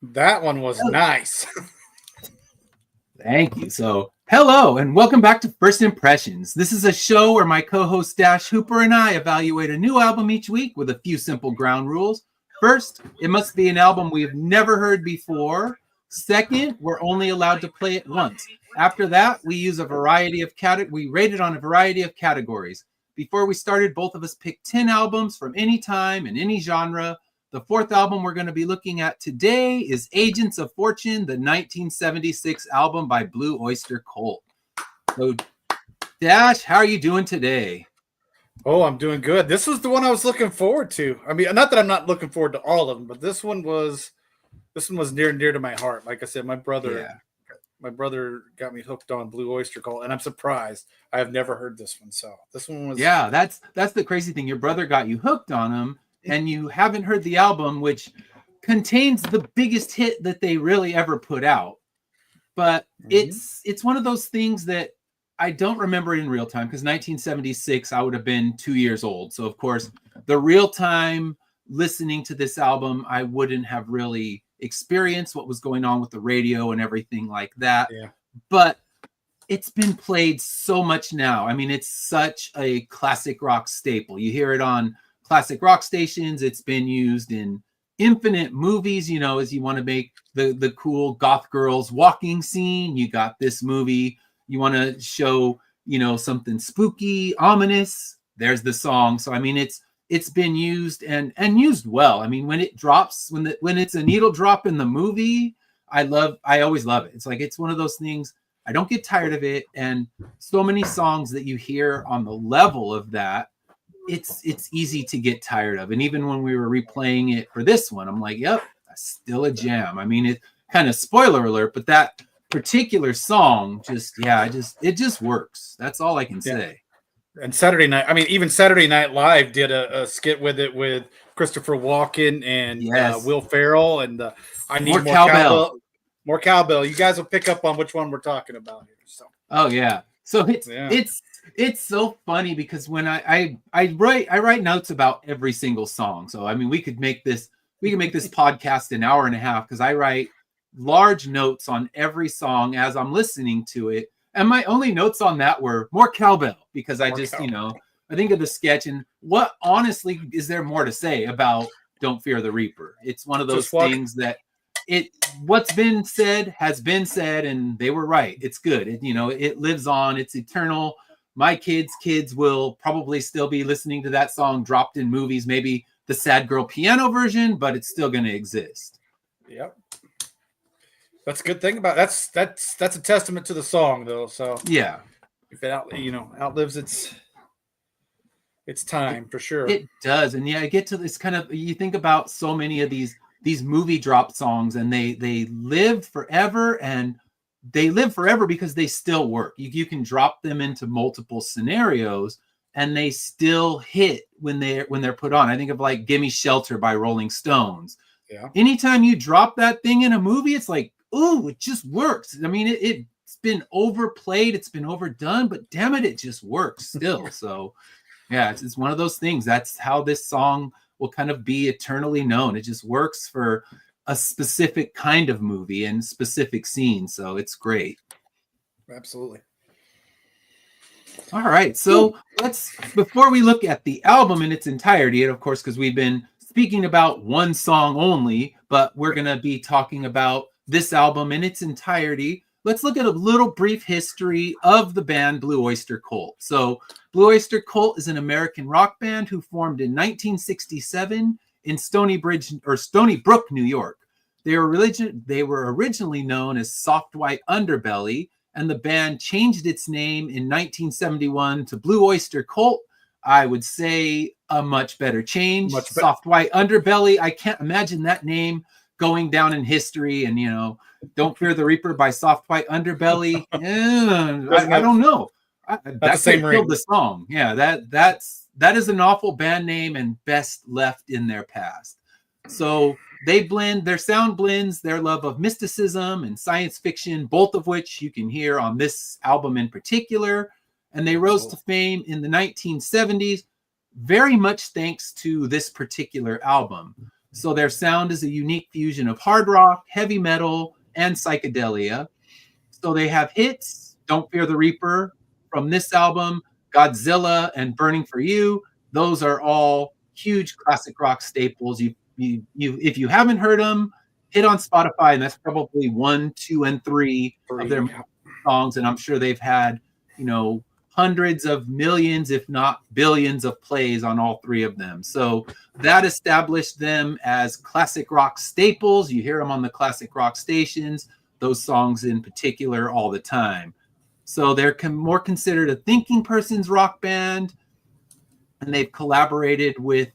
That one was nice. Thank you. So, hello and welcome back to First Impressions. This is a show where my co-host Dash Hooper and I evaluate a new album each week with a few simple ground rules. First, it must be an album we have never heard before. Second, we're only allowed to play it once. After that, we use we rate it on a variety of categories. Before we started, both of us picked 10 albums from any time and any genre. The fourth album we're going to be looking at today is Agents of Fortune, the 1976 album by Blue Oyster Cult. So, Dash, how are you doing today? Oh, I'm doing good. This was the one I was looking forward to. I mean, not that I'm not looking forward to all of them, but this one was near and dear to my heart. Like I said, my brother got me hooked on Blue Oyster Cult, and I'm surprised I have never heard this one. So this one was that's the crazy thing. Your brother got you hooked on them, and you haven't heard the album, which contains the biggest hit that they really ever put out. But it's one of those things that I don't remember in real time, because 1976, I would have been 2 years old. So, of course, the real time listening to this album, I wouldn't have really experienced what was going on with the radio and everything like that. Yeah. But it's been played so much now. I mean, it's such a classic rock staple. You hear it on classic rock stations. It's been used in infinite movies, you know, as you want to make the cool goth girls walking scene. You got this movie, you want to show, you know, something spooky, ominous. There's the song. So, I mean, it's been used and used well. I mean, when it drops, when it's a needle drop in the movie, I always love it. It's like, it's one of those things, I don't get tired of it. And so many songs that you hear on the level of that, it's easy to get tired of. And even when we were replaying it for this one, I'm like, yep, that's still a jam. I mean, it kind of spoiler alert, but that particular song it just works. That's all I can say. And Saturday Night, I mean, even Saturday Night Live did a skit with it with Christopher Walken and Will Ferrell, and I need more cowbell. More cowbell. You guys will pick up on which one we're talking about here. So. Oh yeah. So it's so funny because when I write notes about every single song. So I mean, we can make this podcast an hour and a half, because I write large notes on every song as I'm listening to it. And my only notes on that were more cowbell, because I think of the sketch, and what honestly is there more to say about Don't Fear the Reaper? It's one of those things that what's been said has been said, and they were right. It's good. It lives on. It's eternal. My kids will probably still be listening to that song dropped in movies, maybe the Sad Girl piano version, but it's still going to exist. Yep. That's a good thing about it. That's a testament to the song, though. So yeah, if it outlives its time, for sure. It does. And yeah, I get to this kind of, you think about so many of these movie drop songs, and they live forever, and they live forever because they still work. You can drop them into multiple scenarios and they still hit when they're put on. I think of like Gimme Shelter by Rolling Stones. Yeah. Anytime you drop that thing in a movie, it's like, ooh, it just works. I mean, it's been overplayed, it's been overdone, but damn it just works still. So yeah, it's one of those things. That's how this song will kind of be eternally known. It just works for a specific kind of movie and specific scene. So it's great. Absolutely. All right. So before we look at the album in its entirety, and of course, because we've been speaking about one song only, but we're going to be talking about this album in its entirety, let's look at a little brief history of the band Blue Oyster Cult. So Blue Oyster Cult is an American rock band who formed in 1967 in Stony Brook, New York. They were originally known as Soft White Underbelly, and the band changed its name in 1971 to Blue Oyster Cult. I would say a much better change. Soft White Underbelly. I can't imagine that name going down in history. And, Don't Fear the Reaper by Soft White Underbelly. I don't know. That killed the song. Yeah, that is an awful band name and best left in their past. So their sound blends their love of mysticism and science fiction, both of which you can hear on this album in particular. And they rose to fame in the 1970s, very much thanks to this particular album. So their sound is a unique fusion of hard rock, heavy metal, and psychedelia. So they have hits, Don't Fear the Reaper from this album, Godzilla and Burning for You. Those are all huge classic rock staples. If you haven't heard them, hit on Spotify, and that's probably 1, 2, and 3 of their songs. And I'm sure they've had, hundreds of millions, if not billions, of plays on all 3 of them. So that established them as classic rock staples. You hear them on the classic rock stations, those songs in particular, all the time. So they're more considered a thinking person's rock band, and they've collaborated with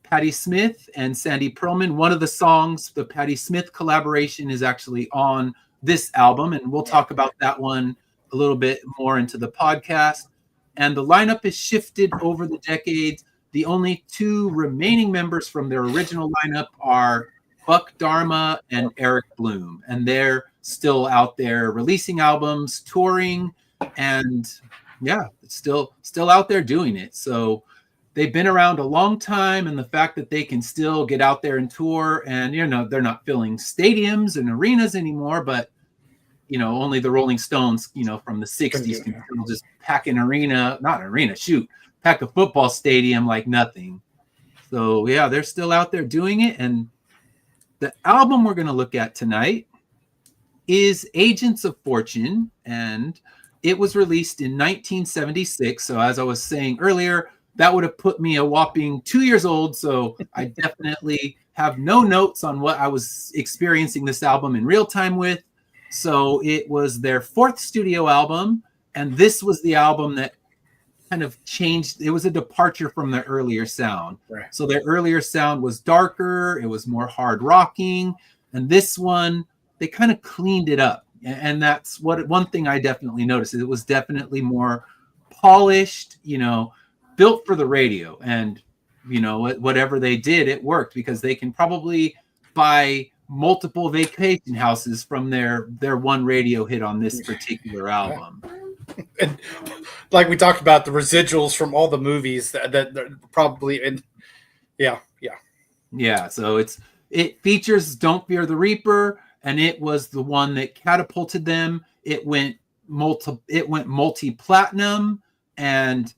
Patti Smith and Sandy Pearlman. One of the songs, the Patti Smith collaboration, is actually on this album, and we'll talk about that one a little bit more into the podcast. And the lineup has shifted over the decades. The only 2 remaining members from their original lineup are Buck Dharma and Eric Bloom, and they're still out there releasing albums, touring, and still out there doing it. So they've been around a long time, and the fact that they can still get out there and tour, and they're not filling stadiums and arenas anymore, but only the Rolling Stones, from the 60s can still just pack pack a football stadium like nothing. So yeah, they're still out there doing it. And the album we're going to look at tonight is Agents of Fortune, and it was released in 1976. So as I was saying earlier, that would have put me a whopping 2 years old. So I definitely have no notes on what I was experiencing this album in real time with. So it was their 4th studio album, and this was the album that kind of changed. It was a departure from their earlier sound. Right. So their earlier sound was darker, it was more hard rocking, and this one, they kind of cleaned it up. And that's one thing I definitely noticed. It was definitely more polished, built for the radio. And, whatever they did, it worked, because they can probably buy multiple vacation houses from their one radio hit on this particular album. And like we talked about, the residuals from all the movies that probably, and yeah. So it features Don't Fear the Reaper, and it was the one that catapulted them. It went multi-platinum, and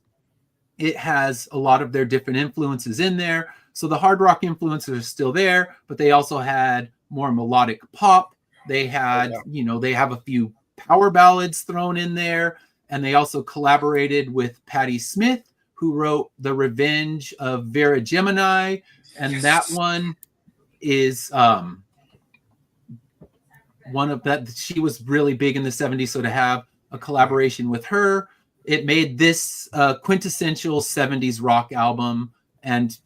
it has a lot of their different influences in there. So the hard rock influences are still there, but they also had more melodic pop. They had, they have a few power ballads thrown in there, and they also collaborated with Patti Smith, who wrote The Revenge of Vera Gemini, and that one is one of that. She was really big in the 70s, so to have a collaboration with her, it made this quintessential 70s rock album, and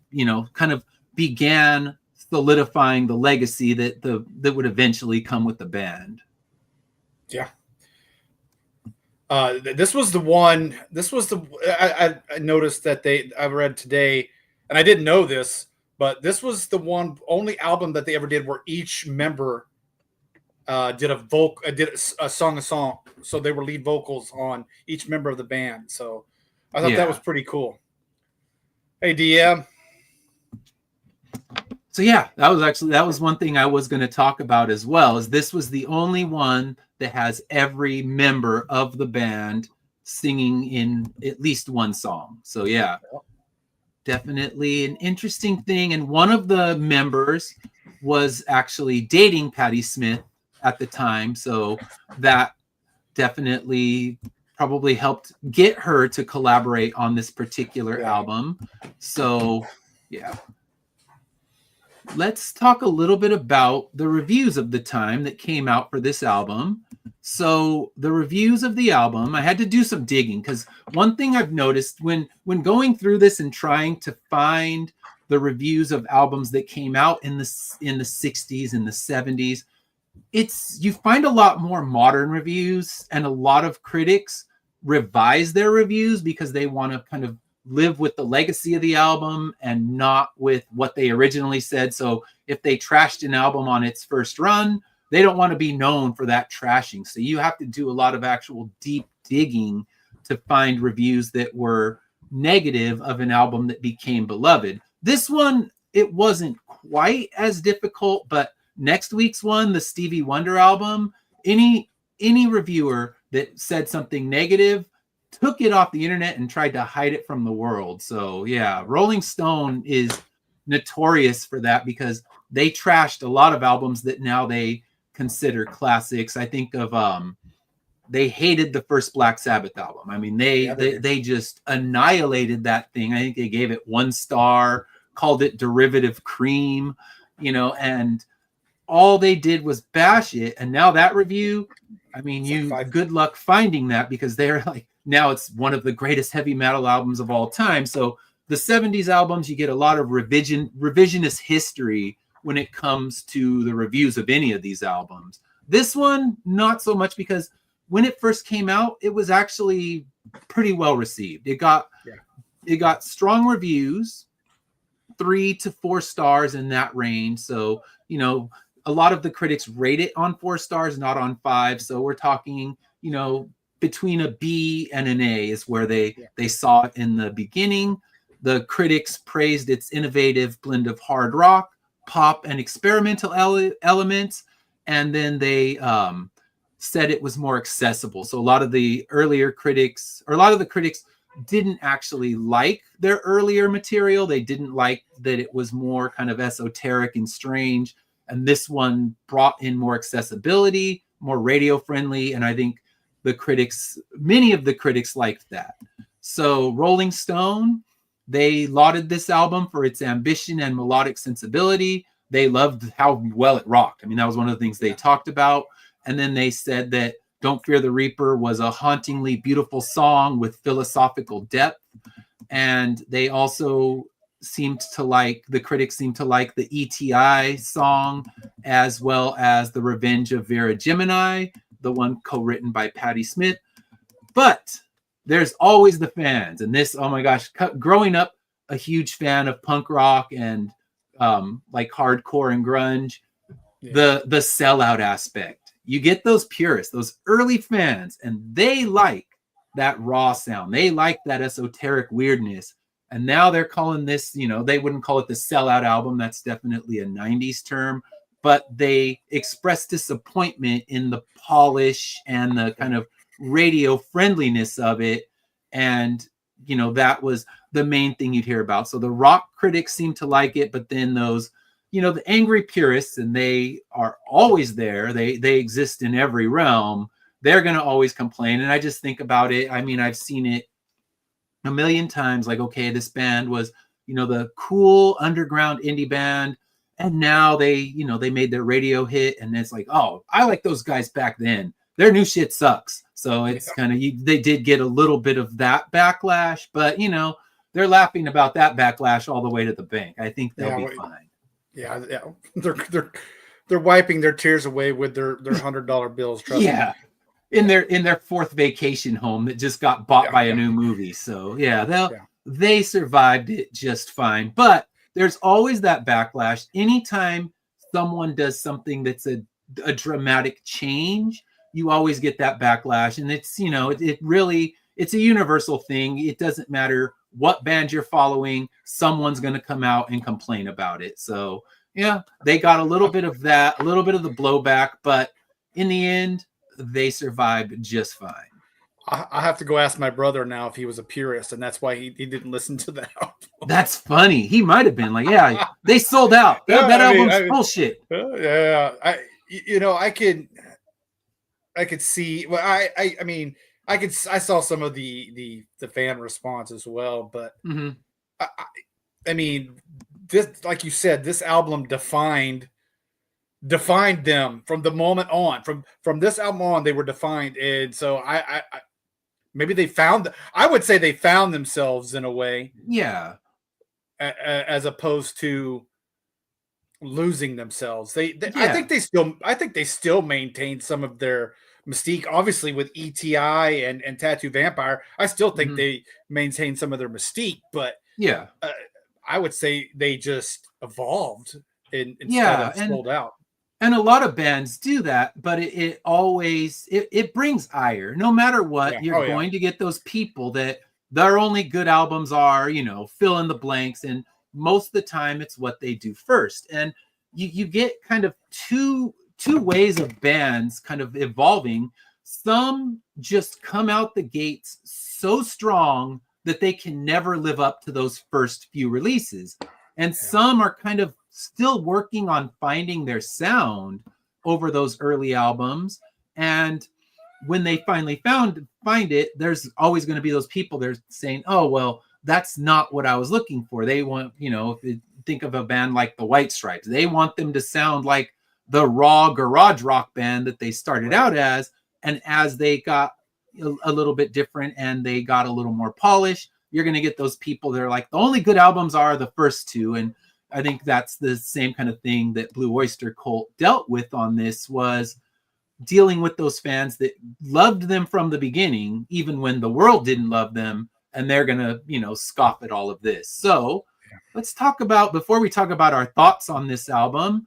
kind of began solidifying the legacy that would eventually come with the band. Yeah. This was the one. I noticed that I read today, and I didn't know this, but this was the only album that they ever did where each member did a song. So they were lead vocals on each member of the band. So I thought that was pretty cool. Hey, DM. So yeah, that was one thing I was going to talk about as well, is this was the only one that has every member of the band singing in at least one song. So yeah, definitely an interesting thing. And one of the members was actually dating Patti Smith at the time. So that definitely probably helped get her to collaborate on this particular album. So yeah. Let's talk a little bit about the reviews of the time that came out for this album. So the reviews of the album, I had to do some digging, because one thing I've noticed when going through this and trying to find the reviews of albums that came out in the 60s and the 70s, you find a lot more modern reviews, and a lot of critics revise their reviews because they want to kind of live with the legacy of the album and not with what they originally said. So if they trashed an album on its first run, they don't want to be known for that trashing. So you have to do a lot of actual deep digging to find reviews that were negative of an album that became beloved. This one, it wasn't quite as difficult, but next week's one, the Stevie Wonder album, any reviewer that said something negative took it off the internet and tried to hide it from the world. So yeah, Rolling Stone is notorious for that because they trashed a lot of albums that now they consider classics. I think of they hated the first Black Sabbath album. I mean, they just annihilated that thing. I think they gave it 1 star, called it derivative cream, and all they did was bash it. And now that review, I mean, good luck finding that because they're like, now it's one of the greatest heavy metal albums of all time. So the 70s albums, you get a lot of revisionist history when it comes to the reviews of any of these albums. This one, not so much, because when it first came out, it was actually pretty well received. It got strong reviews, 3 to 4 stars in that range. So, a lot of the critics rate it on 4 stars, not on 5. So we're talking, between a B and an A is where they saw it in the beginning. The critics praised its innovative blend of hard rock, pop, and experimental elements. And then they said it was more accessible. So a lot of the critics didn't actually like their earlier material. They didn't like that it was more kind of esoteric and strange. And this one brought in more accessibility, more radio friendly. And I think many of the critics liked that. So Rolling Stone, they lauded this album for its ambition and melodic sensibility. They loved how well it rocked. I mean, that was one of the things they talked about. And then they said that Don't Fear the Reaper was a hauntingly beautiful song with philosophical depth. And they also the critics seemed to like the ETI song, as well as The Revenge of Vera Gemini, the one co-written by Patti Smith. But there's always the fans. And this, oh my gosh, growing up a huge fan of punk rock and like hardcore and grunge, the sellout aspect. You get those purists, those early fans, and they like that raw sound. They like that esoteric weirdness. And now they're calling this, they wouldn't call it the sellout album. That's definitely a 90s term. But they express disappointment in the polish and the kind of radio friendliness of it. And, that was the main thing you'd hear about. So the rock critics seem to like it, but then those, the angry purists, and they are always there. They exist in every realm. They're going to always complain. And I just think about it. I mean, I've seen it a million times. Like, okay, this band was, the cool underground indie band. And now they made their radio hit. And it's like, oh, I like those guys back then. Their new shit sucks. So it's kind of, they did get a little bit of that backlash. But, they're laughing about that backlash all the way to the bank. I think they'll be fine. Yeah, they're wiping their tears away with their $100 bills. Trust me. In their fourth vacation home that just got bought by a new movie. So they survived it just fine. But there's always that backlash. Anytime someone does something that's a dramatic change, you always get that backlash. And it's it's a universal thing. It doesn't matter what band you're following, someone's going to come out and complain about it. So they got a little bit of that, a little bit of the blowback, but in the end, they survived just fine. I have to go ask my brother now if he was a purist, and that's why he didn't listen to that album. That's funny. He might have been like, they sold out. That album's bullshit. I could see. Well, I saw some of the fan response as well, but I mean, this, like you said, this album defined them from the moment on. From this album on, they were defined, and so I maybe I would say they found themselves in a way, as opposed to losing themselves. I think they still maintain some of their mystique, obviously, with ETI and Tattoo Vampire. I still think they maintain some of their mystique, but I would say they just evolved instead of sold out. And a lot of bands do that, but it always brings ire. No matter what, you're going to get those people that their only good albums are, fill in the blanks. And most of the time it's what they do first. And you get kind of two ways of bands kind of evolving. Some just come out the gates so strong that they can never live up to those first few releases. And some are kind of still working on finding their sound over those early albums. And when they finally find it, there's always going to be those people that are saying, oh, well, that's not what I was looking for. They want, if you think of a band like the White Stripes, they want them to sound like the raw garage rock band that they started out as. And as they got a little bit different and they got a little more polished, you're going to get those people that are like, the only good albums are the first two. And I think that's the same kind of thing that Blue Oyster Cult dealt with on this, was dealing with those fans that loved them from the beginning, even when the world didn't love them, and they're going to, scoff at all of this. So let's talk about, before we talk about our thoughts on this album,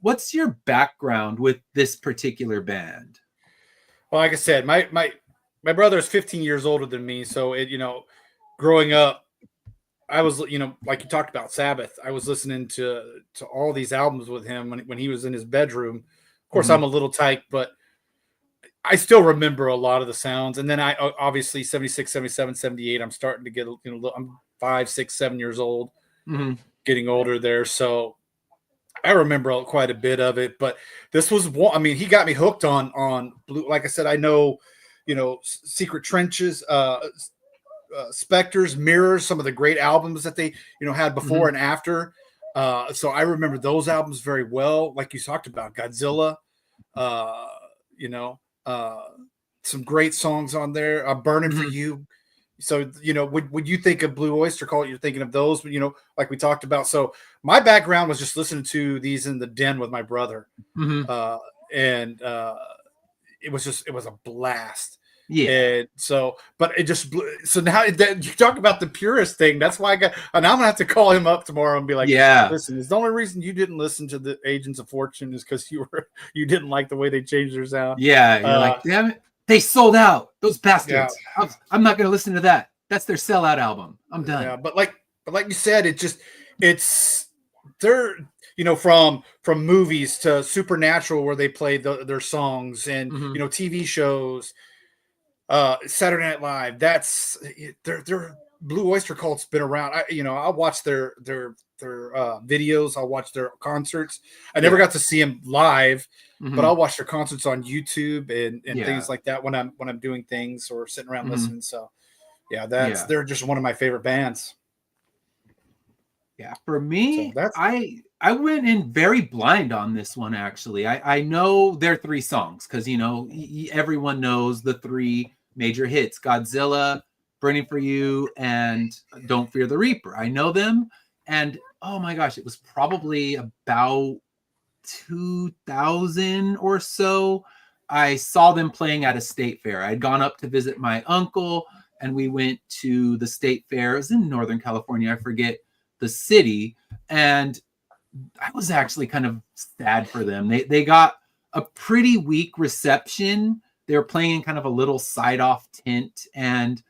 what's your background with this particular band? Well, like I said, my brother is 15 years older than me. So growing up, I was, like you talked about Sabbath, I was listening to all these albums with him when he was in his bedroom. Of course, I'm a little tight, but I still remember a lot of the sounds. And then I obviously 76, 77, 78, I'm starting to get, I'm 5, 6, 7 years old, getting older there. So I remember quite a bit of it, but this was one, I mean, he got me hooked on Blue. Like I said, I know, Secret Trenches, Spectres, Mirrors, some of the great albums that they, had before and after. So I remember those albums very well. Like you talked about Godzilla, some great songs on there. Burning for You. So, when you think of Blue Oyster Cult, you're thinking of those, like we talked about. So my background was just listening to these in the den with my brother. And it was a blast. Yeah. And so, but it just, so now that you talk about the purist thing, that's why and I'm going to have to call him up tomorrow and be like, listen, it's the only reason you didn't listen to the Agents of Fortune is because you didn't like the way they changed their sound. Yeah. You're like, damn it. They sold out, those bastards. Yeah. I'm not going to listen to that. That's their sellout album. I'm done. Yeah, but like you said, they're from movies to Supernatural where they play their songs and TV shows, Saturday Night Live. That's they're Blue Oyster Cult's been around. I'll watch their videos. I'll watch their concerts. I never got to see them live. But I'll watch their concerts on YouTube and things like that when I'm doing things or sitting around listening. So they're just one of my favorite bands. Yeah, for me, so I went in very blind on this one. Actually, I know their 3 songs because everyone knows the 3 major hits: Godzilla, Burning for You, and Don't Fear the Reaper. I know them, and oh my gosh, it was probably about 2000 or so, I saw them playing at a state fair. I'd gone up to visit my uncle, and we went to the state fair. It was in Northern California. I forget the city. And I was actually kind of sad for them. They got a pretty weak reception. They were playing in kind of a little side-off tent, and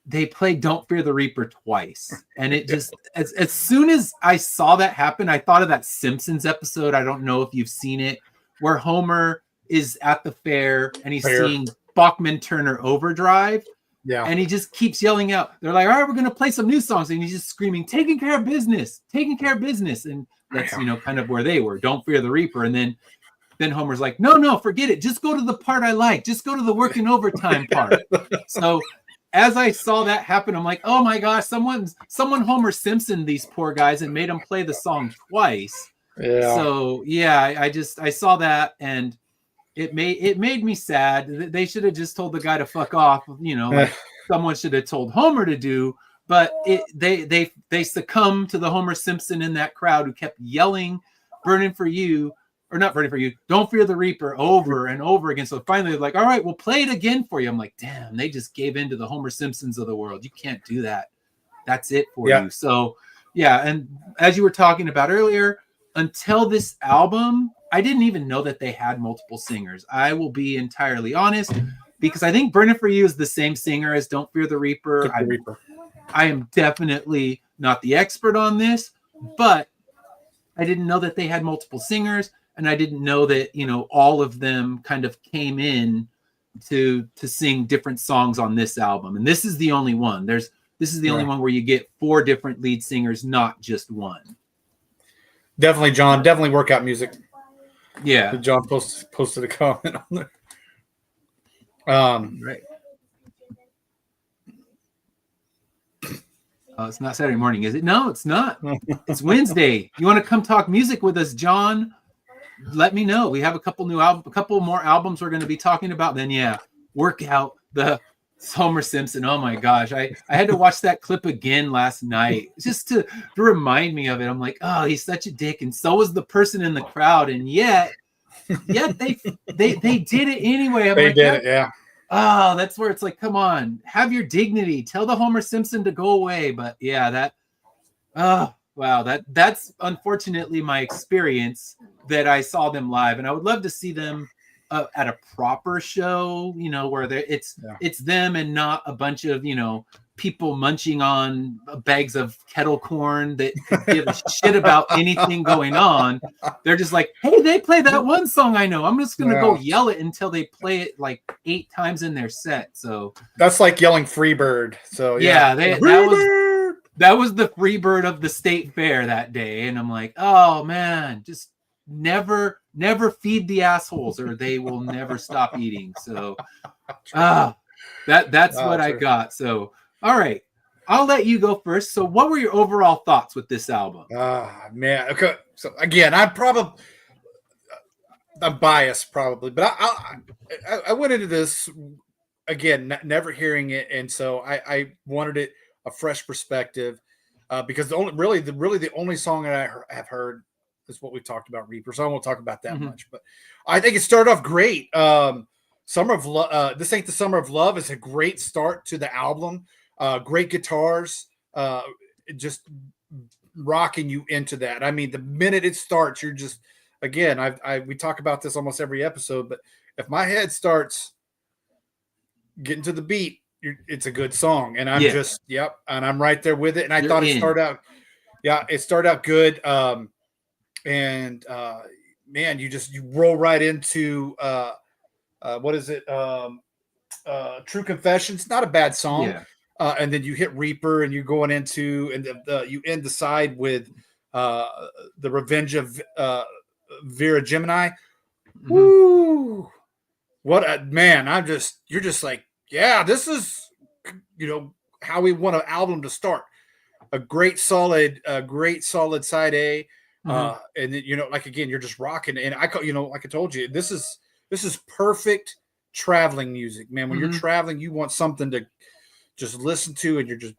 they played Don't Fear the Reaper twice. And it just, as soon as I saw that happen, I thought of that Simpsons episode. I don't know if you've seen it, where Homer is at the fair and he's seeing Bachman Turner Overdrive. Yeah. And he just keeps yelling out. They're like, all right, we're going to play some new songs. And he's just screaming, taking care of business. And that's, kind of where they were. Don't Fear the Reaper. And then Homer's like, no, forget it. Just go to the part I like. Just go to the working overtime part. So as I saw that happen, I'm like, oh my gosh, someone Homer Simpson these poor guys and made them play the song twice. Yeah. So I saw that and it made me sad. They should have just told the guy to fuck off, like someone should have told Homer to do. But they succumbed to the Homer Simpson in that crowd who kept yelling, "Burning for You." Or not Burning for You, Don't Fear the Reaper over and over again. So finally they're like, all right, we'll play it again for you. I'm like, damn, they just gave in to the Homer Simpsons of the world. You can't do that. That's it for you. So and as you were talking about earlier, until this album, I didn't even know that they had multiple singers. I will be entirely honest, because I think Burning for You is the same singer as Don't Fear the Reaper. I am definitely not the expert on this, but I didn't know that they had multiple singers, and I didn't know that, you know, all of them kind of came in to sing different songs on this album. And this is the only one. This is the only one where you get 4 different lead singers, not just one. Definitely, John. Definitely workout music. Yeah. John posted a comment on there. Right. Oh, it's not Saturday morning, is it? No, it's not. It's Wednesday. You want to come talk music with us, John? Let me know. We have a couple more albums we're going to be talking about. Then, yeah, Workout, the Homer Simpson. Oh my gosh, I had to watch that clip again last night just to remind me of it. I'm like, oh, he's such a dick, and so was the person in the crowd, and yet they did it anyway. They did it, yeah. Oh, that's where it's like, come on, have your dignity. Tell the Homer Simpson to go away. But yeah, that's unfortunately my experience that I saw them live, and I would love to see them at a proper show, you know, where it's them and not a bunch of, you know, people munching on bags of kettle corn that give a shit about anything going on. They're just like, hey, they play that one song I know. I'm just going to go yell it until they play it like 8 times in their set. So that's like yelling Freebird. So that was the Freebird of the state fair that day. And I'm like, oh man, just never feed the assholes or they will never stop eating. So that's what I got. So all right, I'll let you go first. So what were your overall thoughts with this album? Man, okay. So again, I'm biased probably, but I went into this again never hearing it, and so I wanted it a fresh perspective because the only song that I have heard is what we talked about, Reaper. So I won't talk about that much, but I think it started off great. Summer of Love. This Ain't the Summer of Love is a great start to the album. Great guitars, just rocking you into that. I mean, the minute it starts, you're just, again, we talk about this almost every episode, but if my head starts getting to the beat, it's a good song. And I'm and I'm right there with it. And I thought it started out good. Man, you roll right into, what is it? True Confessions, not a bad song. Yeah. And then you hit Reaper, and you're going into, and you end the side with the Revenge of Vera Gemini. Woo! What a man! You're just like, yeah, this is, you know, how we want an album to start. A great solid side A, and then, you know, like again, you're just rocking. And you know, like I told you, this is perfect traveling music, man. When you're traveling, you want something to just listen to, and you're just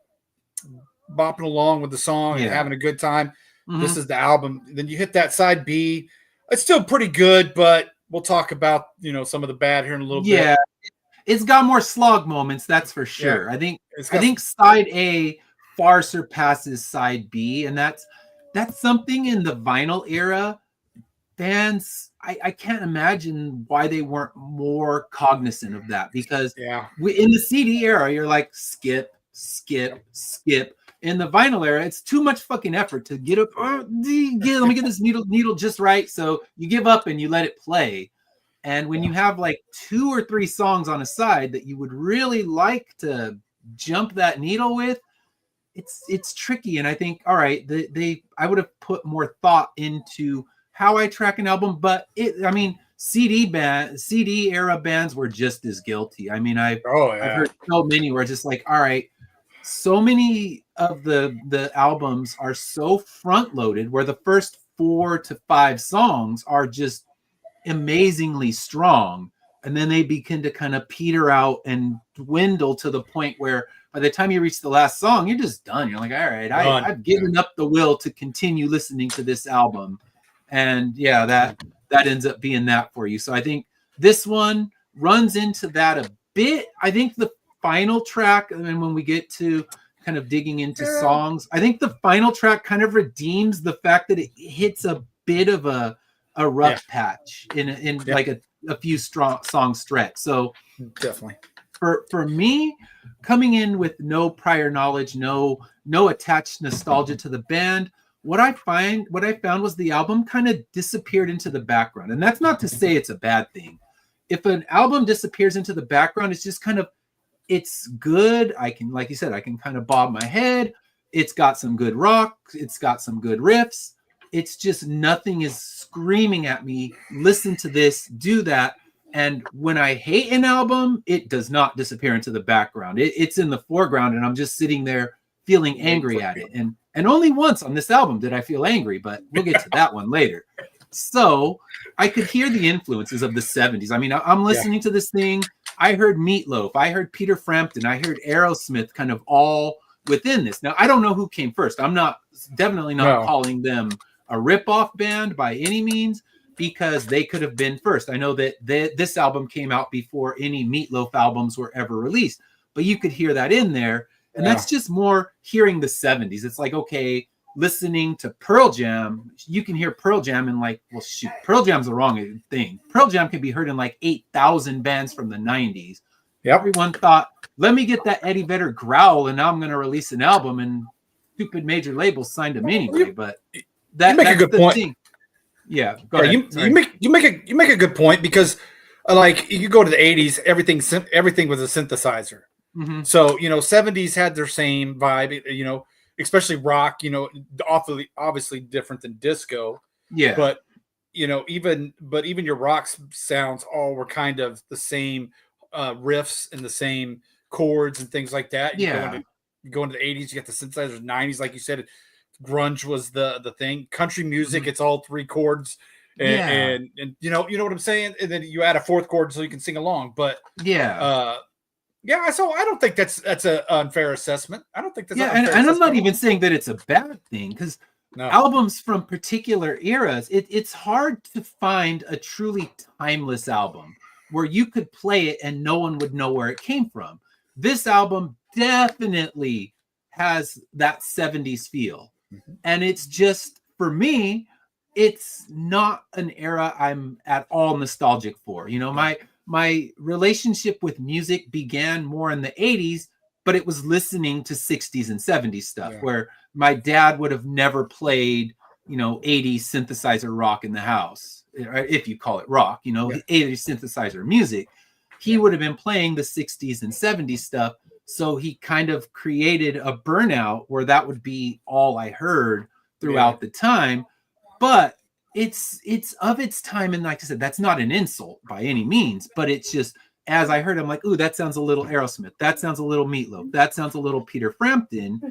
bopping along with the song and having a good time. This is the album. Then you hit that side B. It's still pretty good, but we'll talk about, you know, some of the bad here in a little bit. Yeah, it's got more slog moments, that's for sure. I think side A far surpasses side B, and that's something in the vinyl era. Bands, I can't imagine why they weren't more cognizant of that, because in the CD era, you're like skip. In the vinyl era, it's too much fucking effort to get up. Let me get this needle just right. So you give up and you let it play. And when you have like 2 or 3 songs on a side that you would really like to jump that needle with, it's tricky. And I think, all right, I would have put more thought into how I track an album, but CD era bands were just as guilty. I mean, I've heard so many where it's just like, all right, so many of the albums are so front loaded where the first 4 to 5 songs are just amazingly strong, and then they begin to kind of peter out and dwindle to the point where by the time you reach the last song, you're just done. You're like, all right, I've given up the will to continue listening to this album. And yeah, that ends up being that for you. So I think this one runs into that a bit. I think the final track, and then when we get to kind of digging into songs, I think the final track kind of redeems the fact that it hits a bit of a rough patch in like a few strong song stretch. So definitely for me, coming in with no prior knowledge, no no attached nostalgia to the band. What I found was the album kind of disappeared into the background. And that's not to say it's a bad thing. If an album disappears into the background, it's just kind of, it's good. I can, like you said, I can kind of bob my head. It's got some good rock. It's got some good riffs. It's just nothing is screaming at me, listen to this, do that. And when I hate an album, it does not disappear into the background. It's in the foreground, and I'm just sitting there feeling angry at it. And only once on this album did I feel angry, but we'll get to that one later. So I could hear the influences of the 70s. I mean, I'm listening to this thing. I heard Meatloaf. I heard Peter Frampton. I heard Aerosmith kind of all within this. Now, I don't know who came first. I'm definitely not calling them a rip-off band by any means, because they could have been first. I know that this album came out before any Meatloaf albums were ever released, but you could hear that in there. And that's just more hearing the 70s. It's like, okay, listening to Pearl Jam, you can hear Pearl Jam in like, well, shoot, Pearl Jam's the wrong thing. Pearl Jam can be heard in like 8,000 bands from the 90s. Yep. Everyone thought, let me get that Eddie Vedder growl, and now I'm going to release an album, and stupid major labels signed him anyway. But you make a good point. Thing. Yeah, go ahead. You make a good point, because like you go to the 80s, everything was a synthesizer. Mm-hmm. So, 70s had their same vibe, especially rock, obviously different than disco. Yeah. But, even your rock sounds all were kind of the same riffs and the same chords and things like that. You go into the 80s, you get the synthesizers, 90s, like you said, grunge was the thing. Country music, it's all three chords. And you know what I'm saying? And then you add a fourth chord so you can sing along. But so I don't think that's an unfair assessment. I don't think that's and I'm not even saying that it's a bad thing, because albums from particular eras, it's hard to find a truly timeless album where you could play it and no one would know where it came from. This album definitely has that 70s feel. Mm-hmm. And it's just, for me, it's not an era I'm at all nostalgic for. My relationship with music began more in the 80s, but it was listening to 60s and 70s stuff where my dad would have never played, 80s synthesizer rock in the house, if you call it rock, 80s synthesizer music. He would have been playing the 60s and 70s stuff. So he kind of created a burnout where that would be all I heard throughout the time. But it's of its time, and like I said, that's not an insult by any means, but it's just, as I heard, I'm like, ooh, that sounds a little Aerosmith, that sounds a little Meatloaf, that sounds a little Peter Frampton,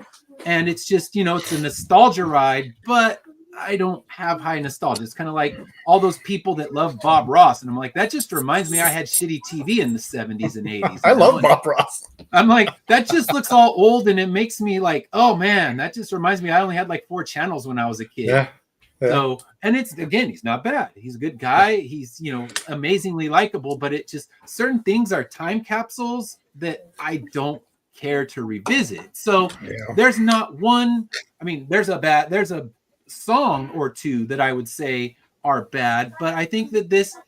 and it's just, it's a nostalgia ride, but I don't have high nostalgia. It's kind of like all those people that love Bob Ross, and I'm like, that just reminds me I had shitty TV in the 70s and 80s. I love Bob Ross. I'm like, that just looks all old, and it makes me like, oh man, that just reminds me I only had like 4 channels when I was a kid. Yeah. So, and it's, again, he's not bad. He's a good guy. He's, amazingly likable, but it just, certain things are time capsules that I don't care to revisit. So there's not one, there's a song or two that I would say are bad, but I think that this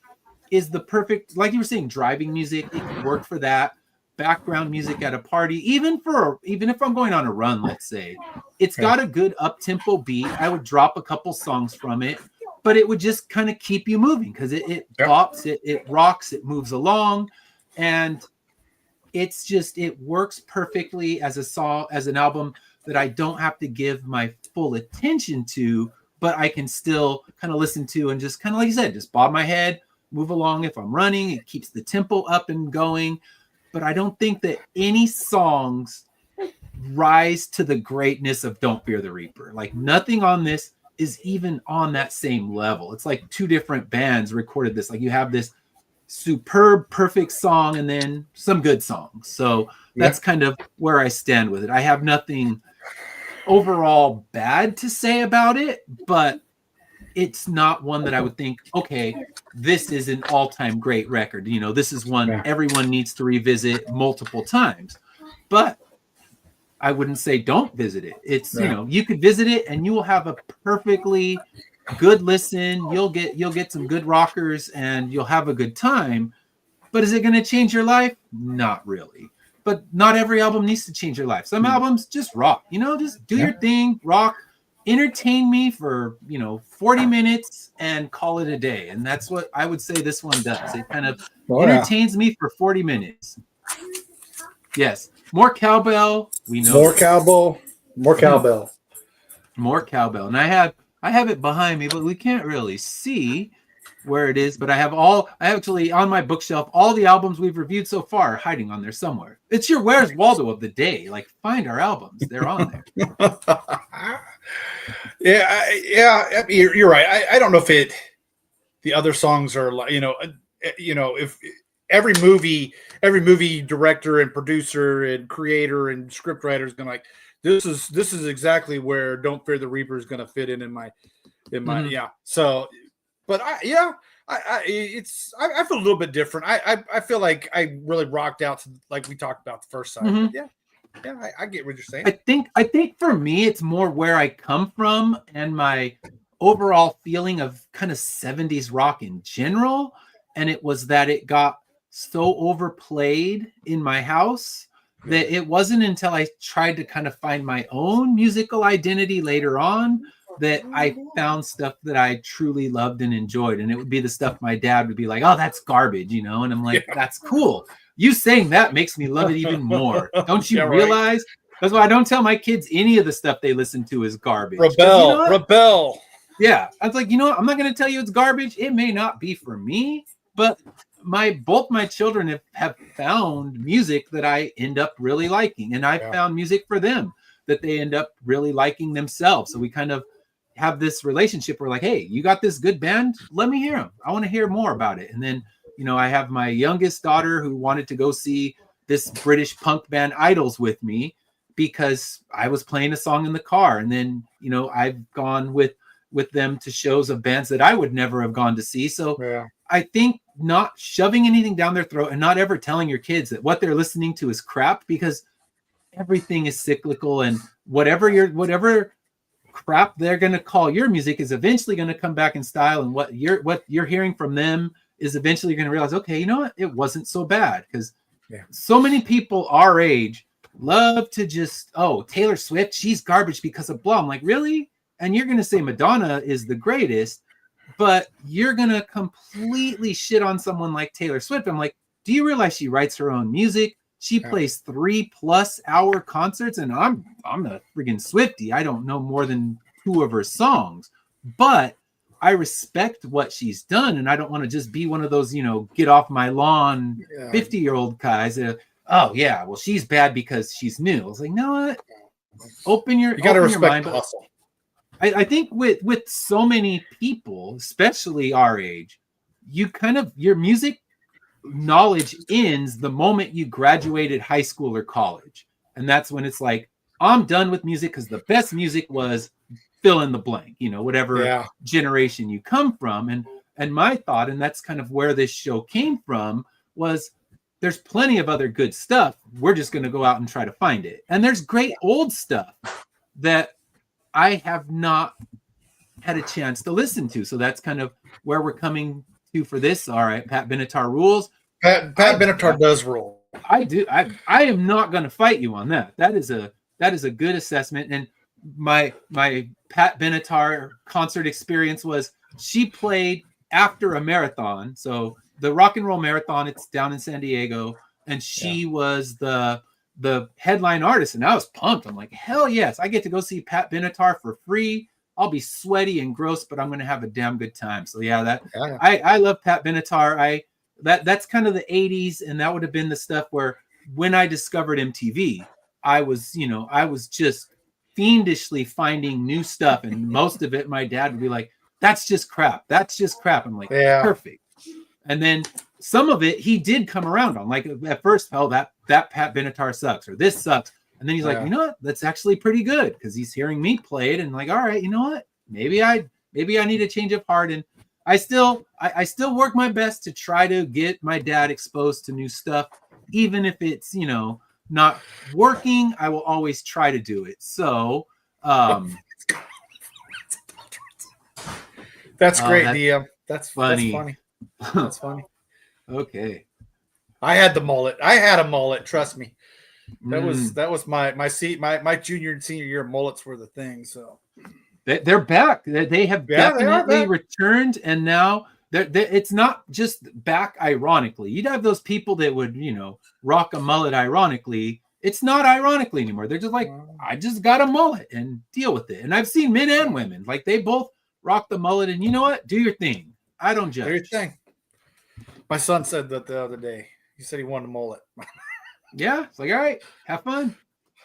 is the perfect, like you were saying, driving music. It can work for that. Background music at a party, even if I'm going on a run, let's say, it's got a good up-tempo beat. I would drop a couple songs from it, but it would just kind of keep you moving, because it bops, it rocks, it moves along, and it's just, it works perfectly as a song, as an album that I don't have to give my full attention to, but I can still kind of listen to and just kind of, like you said, just bob my head, move along. If I'm running, it keeps the tempo up and going. But I don't think that any songs rise to the greatness of Don't Fear the Reaper. Like, nothing on this is even on that same level. It's like 2 different bands recorded this. Like, you have this superb, perfect song and then some good songs. So that's kind of where I stand with it. I have nothing overall bad to say about it, but it's not one that I would think, okay, this is an all-time great record. This is one everyone needs to revisit multiple times. But I wouldn't say don't visit it. It's, you could visit it and you will have a perfectly good listen. You'll get some good rockers and you'll have a good time. But is it going to change your life? Not really. but not every album needs to change your life. Some albums just rock, just do your thing, rock, entertain me for 40 minutes and call it a day. And that's what I would say this one does. It kind of entertains me for 40 minutes. Yes, more cowbell. We know more cowbell. And I have it behind me, but we can't really see where it is. But I actually on my bookshelf all the albums we've reviewed so far are hiding on there somewhere. It's your Where's Waldo of the day. Like, find our albums; they're on there. Yeah, you're right. I don't know if the other songs are like, if every movie director and producer and creator and scriptwriter is gonna like, this is exactly where Don't Fear the Reaper is gonna fit in my yeah. So, but I feel a little bit different. I feel like I really rocked out to, like we talked about the first side. Mm-hmm. Yeah, I get what you're saying. I think for me, it's more where I come from and my overall feeling of kind of 70s rock in general. And it was that it got so overplayed in my house that it wasn't until I tried to kind of find my own musical identity later on that I found stuff that I truly loved and enjoyed. And it would be the stuff my dad would be like, oh, that's garbage, And I'm like, that's cool. You saying that makes me love it even more. Don't you realize? That's why I don't tell my kids any of the stuff they listen to is garbage. Rebel. Yeah. I was like, I'm not going to tell you it's garbage. It may not be for me, but both my children have found music that I end up really liking. And I found music for them that they end up really liking themselves. So we kind of have this relationship where like, hey, you got this good band? Let me hear them. I want to hear more about it. And then, I have my youngest daughter who wanted to go see this British punk band Idols with me because I was playing a song in the car. And then, I've gone with them to shows of bands that I would never have gone to see. So I think not shoving anything down their throat and not ever telling your kids that what they're listening to is crap, because everything is cyclical, and whatever crap they're going to call your music is eventually going to come back in style. And what you're hearing from them is eventually going to realize, okay, you know what? It wasn't so bad, because so many people our age love to just, Taylor Swift, she's garbage because of blah. I'm like, really? And you're going to say Madonna is the greatest, but you're going to completely shit on someone like Taylor Swift. I'm like, do you realize she writes her own music? She plays 3+ hour concerts, and I'm a friggin' Swiftie. I don't know more than 2 of her songs, but I respect what she's done, and I don't want to just be one of those, get off my lawn 50-year-old guys. Well, she's bad because she's new. I was like, no, what? You got to respect the hustle. I think with so many people, especially our age, your music knowledge ends the moment you graduated high school or college. And that's when it's like, I'm done with music because the best music was fill in the blank, whatever generation you come from. And my thought, and that's kind of where this show came from, was there's plenty of other good stuff. We're just going to go out and try to find it. And there's great old stuff that I have not had a chance to listen to. So that's kind of where we're coming to for this. All right, Pat Benatar rules. Pat Benatar does rule. I do. I am not going to fight you on that. That is a good assessment. And my Pat Benatar concert experience was she played after a marathon. So the Rock and Roll Marathon, it's down in San Diego, and she was the headline artist, and I was pumped. I'm like, hell yes, I get to go see Pat Benatar for free. I'll be sweaty and gross, but I'm going to have a damn good time. So I love Pat Benatar. That's kind of the 80s, and that would have been the stuff where when I discovered MTV, I was just fiendishly finding new stuff, and most of it my dad would be like, that's just crap. I'm like, perfect. And then some of it he did come around on. Like at first, that Pat Benatar sucks, or this sucks. And then he's like, you know what? That's actually pretty good, because he's hearing me play it, and like, all right, you know what? Maybe I need a change of heart. And I still work my best to try to get my dad exposed to new stuff, even if it's not working. I will always try to do it. So that's great, DM. That's funny. That's funny. Okay. I had a mullet. Trust me. That was my junior and senior year. Mullets were the thing. So they're back. They have definitely returned, and now it's not just back ironically. You'd have those people that would, rock a mullet ironically. It's not ironically anymore. They're just like, I just got a mullet and deal with it. And I've seen men and women, like they both rock the mullet, and you know what? Do your thing. I don't judge. Do your thing. My son said that the other day. He said he wanted a mullet. Yeah, it's like, all right, have fun.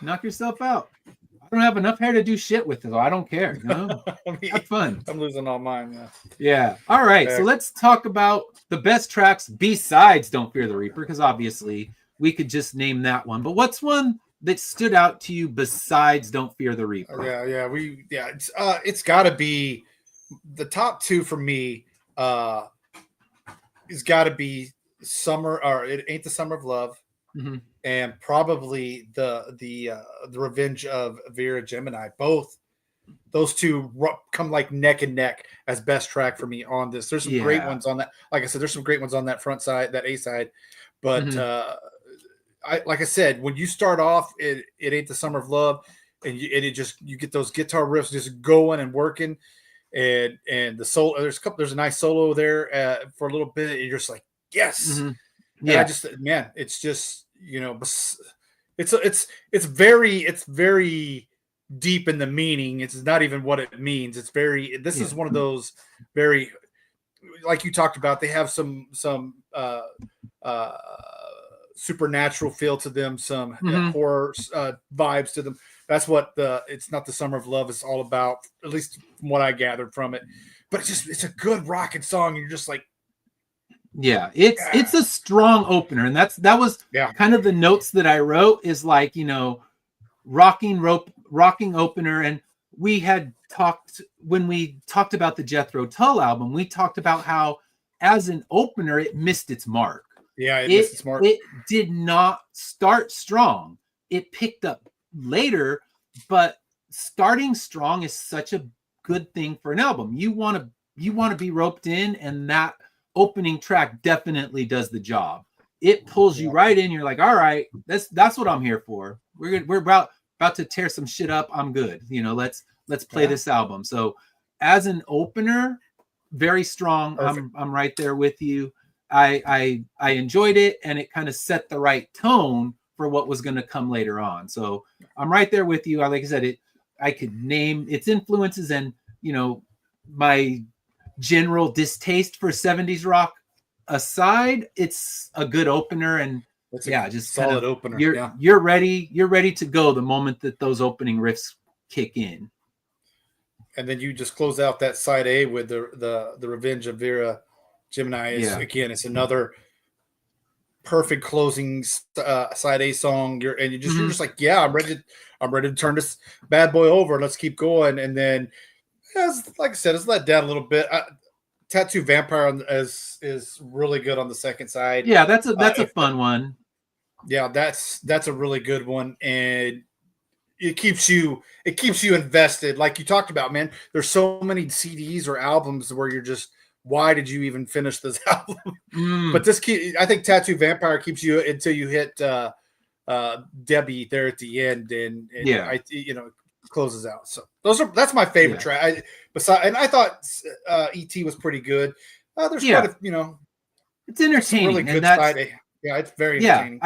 Knock yourself out. I don't have enough hair to do shit with it, so I don't care. Have fun. I'm losing all mine. Yeah. All right. So let's talk about the best tracks besides "Don't Fear the Reaper," because obviously we could just name that one. But what's one that stood out to you besides "Don't Fear the Reaper"? It's got to be the top two for me. It's got to be "Summer" or "It Ain't the Summer of Love." Mm-hmm. And probably the Revenge of Vera Gemini. Both those two come like neck and neck as best track for me on this. There's some great ones on that. Like I said, there's some great ones on that front side, that A side. But like I said, when you start off, it Ain't the Summer of Love, and you get those guitar riffs just going and working, and the solo. There's a nice solo there for a little bit. And you're just like, yes. Mm-hmm. Yeah, it's just it's very deep in the meaning. It's not even what it means. It's this is one of those very, like you talked about. They have some supernatural feel to them, some horror vibes to them. That's what "It's Not the Summer of Love" is all about, at least from what I gathered from it. But it's a good rocking song. You're just like. Yeah, it's a strong opener, and that was kind of the notes that I wrote is like, rocking opener. And we had talked when we talked about the Jethro Tull album, we talked about how as an opener it missed its mark. Yeah, it missed its mark. It did not start strong. It picked up later, but starting strong is such a good thing for an album. You want to be roped in, and that opening track definitely does the job. It pulls you right in. You're like, all right, that's what I'm here for. We're about to tear some shit up. I'm good. Let's play this album. So as an opener, very strong. Perfect. I'm right there with you. I enjoyed it, and it kind of set the right tone for what was going to come later on. So I'm right there with you. Like I said, I could name its influences, and my general distaste for 70s rock aside, it's a good opener, and just solid opener. You're ready to go the moment that those opening riffs kick in. And then you just close out that side A with the Revenge of Vera Gemini. Again, it's another perfect closing side A song. You're just like, I'm ready to turn this bad boy over. Let's keep going. And then, like I said, it's let down a little bit. Tattoo Vampire is really good on the second side. Yeah, that's a fun one. Yeah, that's a really good one, and it keeps you invested. Like you talked about, man. There's so many CDs or albums where you're just, why did you even finish this album? But I think Tattoo Vampire keeps you until you hit Debbie there at the end, and closes out. So that's my favorite track. And I thought E.T. was pretty good. There's quite a, it's entertaining. Really good side A. Yeah, it's very entertaining.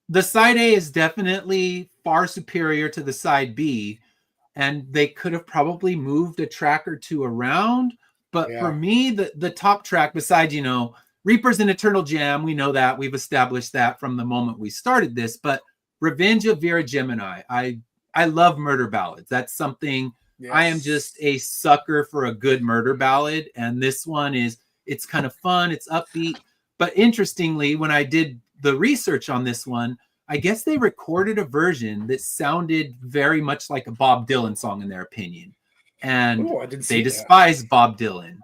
The side A is definitely far superior to the side B, and they could have probably moved a track or two around. But for me, the top track, besides, Reaper's an Eternal Jam, we know that. We've established that from the moment we started this. But Revenge of Vera Gemini, I love murder ballads. That's something I am just a sucker for, a good murder ballad. And this one it's kind of fun. It's upbeat. But interestingly, when I did the research on this one, I guess they recorded a version that sounded very much like a Bob Dylan song in their opinion. And they despise Bob Dylan.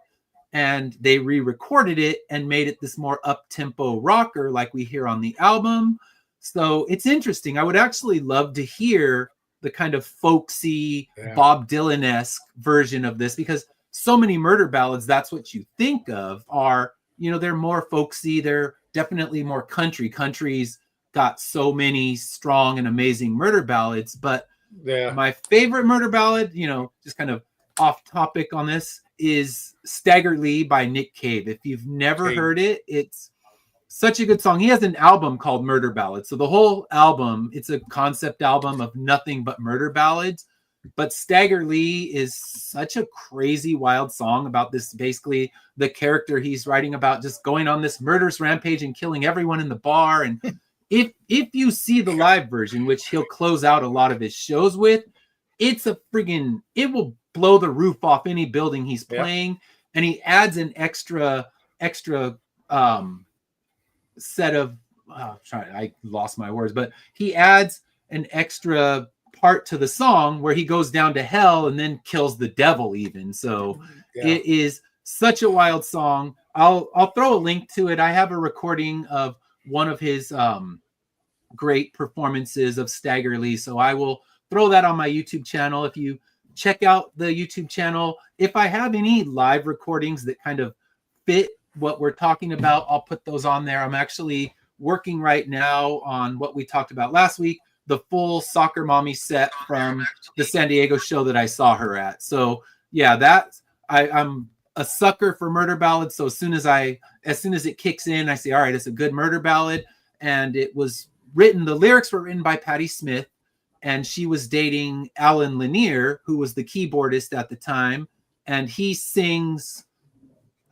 And they re-recorded it and made it this more up-tempo rocker like we hear on the album. So it's interesting. I would actually love to hear the kind of folksy Bob Dylan-esque version of this, because so many murder ballads, that's what you think of, are, they're more folksy. They're definitely more country. Country's got so many strong and amazing murder ballads. But Yeah. my favorite murder ballad, just kind of off topic on this, is Stagger Lee by Nick Cave. If you've never heard it, it's such a good song. He has an album called Murder Ballads. So the whole album, it's a concept album of nothing but murder ballads. But Stagger Lee is such a crazy, wild song about this, basically the character he's writing about just going on this murderous rampage and killing everyone in the bar. And if you see the live version, which he'll close out a lot of his shows with, it will blow the roof off any building he's playing. And he adds an extra set of I lost my words, but he adds an extra part to the song where he goes down to hell and then kills the devil even. So it is such a wild song. I'll throw a link to it. I have a recording of one of his great performances of Stagger Lee, so I will throw that on my YouTube channel. If you check out the YouTube channel, if I have any live recordings that kind of fit what we're talking about, I'll put those on there. I'm actually working right now on what we talked about last week, the full Soccer Mommy set from the San Diego show that I saw her at. So yeah, I'm a sucker for murder ballads. So as soon as it kicks in, I say, all right, it's a good murder ballad. And it was written, the lyrics were written by Patti Smith, and she was dating Alan Lanier, who was the keyboardist at the time. And he sings,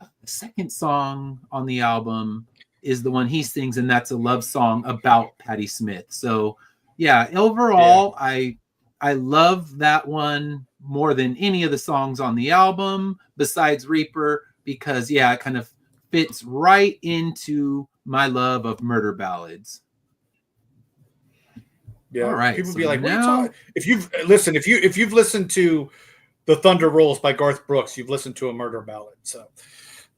the second song on the album is the one he sings, and that's a love song about Patti Smith. So yeah, overall, I love that one more than any of the songs on the album besides Reaper, because it kind of fits right into my love of murder ballads. Yeah. All right. People be like, what are you talking? If you've listened to The Thunder Rolls by Garth Brooks, you've listened to a murder ballad. So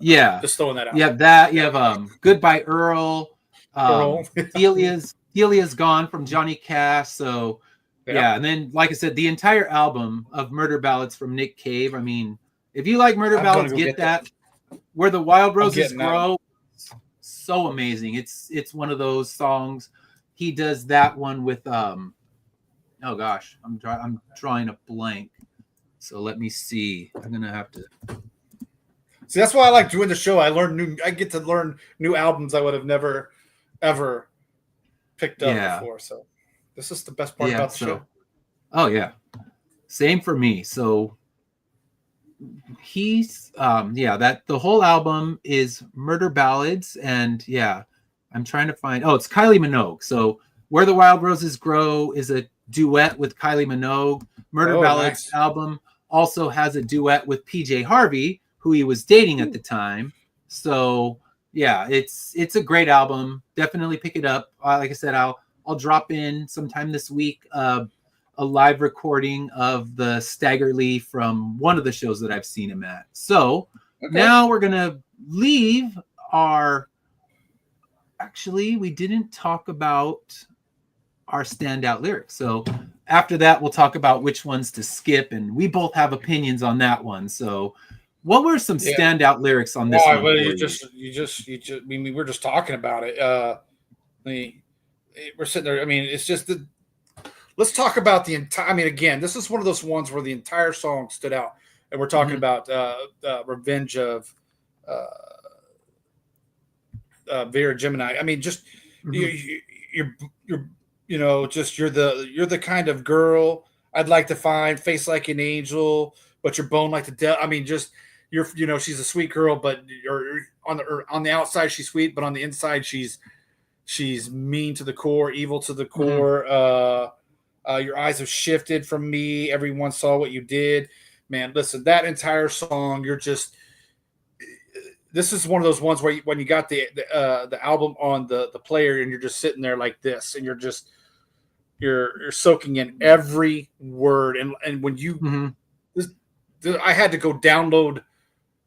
just throwing that out. You have that. You have Goodbye Earl. Delia's Gone from Johnny Cash. So and then like I said, the entire album of murder ballads from Nick Cave. I mean, if you like murder ballads, get that. Where the Wild Roses Grow. So amazing. It's one of those songs. He does that one with oh gosh, I'm drawing a blank. So let me see. I'm gonna have to. See, that's why I like doing the show. I get to learn new albums I would have never ever picked up before. So this is the best part about the show. Oh yeah, same for me. So he's that the whole album is murder ballads, and I'm trying to find. Oh, it's Kylie Minogue. So Where the Wild Roses Grow is a duet with Kylie Minogue. Murder Ballads album also has a duet with PJ Harvey, who he was dating at the time. So it's a great album. Definitely pick it up. Like I said, I'll drop in sometime this week a live recording of the Stagger Lee from one of the shows that I've seen him at. So now we're gonna leave our. Actually, we didn't talk about our standout lyrics. So after that, we'll talk about which ones to skip, and we both have opinions on that one. So what were some standout lyrics on this one? Well, you just, I mean, we're just talking about it. We're sitting there. I mean, it's just let's talk about the entire, I mean, again, this is one of those ones where the entire song stood out, and we're talking about Revenge of Vera Gemini. I mean, just you're the kind of girl I'd like to find, face like an angel, but you're bone like the devil. I mean, just she's a sweet girl, but you're on the outside she's sweet, but on the inside she's mean to the core, evil to the core. Your eyes have shifted from me. Everyone saw what you did, man. Listen, that entire song, this is one of those ones where when you got the album on the player and you're just sitting there like this, and you're soaking in every word. And when you, I had to go download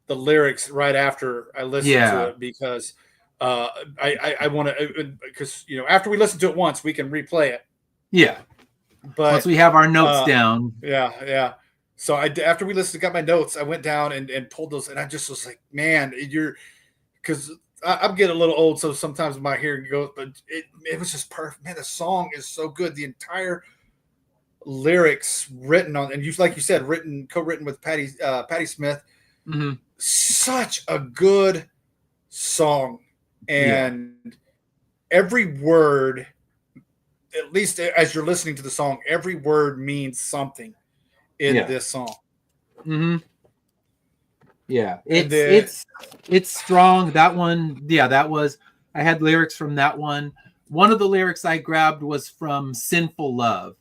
the lyrics right after I listened to it, because I want to, because after we listen to it once, we can replay it. Yeah. But once we have our notes down. Yeah. So after we got my notes, I went down and pulled those, and I just was like, man, because I'm getting a little old, so sometimes my hearing goes, but it was just perfect. Man, the song is so good. The entire lyrics written on, and you like you said, co-written with Patti Smith. Mm-hmm. Such a good song, and every word, at least as you're listening to the song, every word means something in this song. Mm-hmm. Yeah, Then, it's strong. That one, I had lyrics from that one. One of the lyrics I grabbed was from Sinful Love.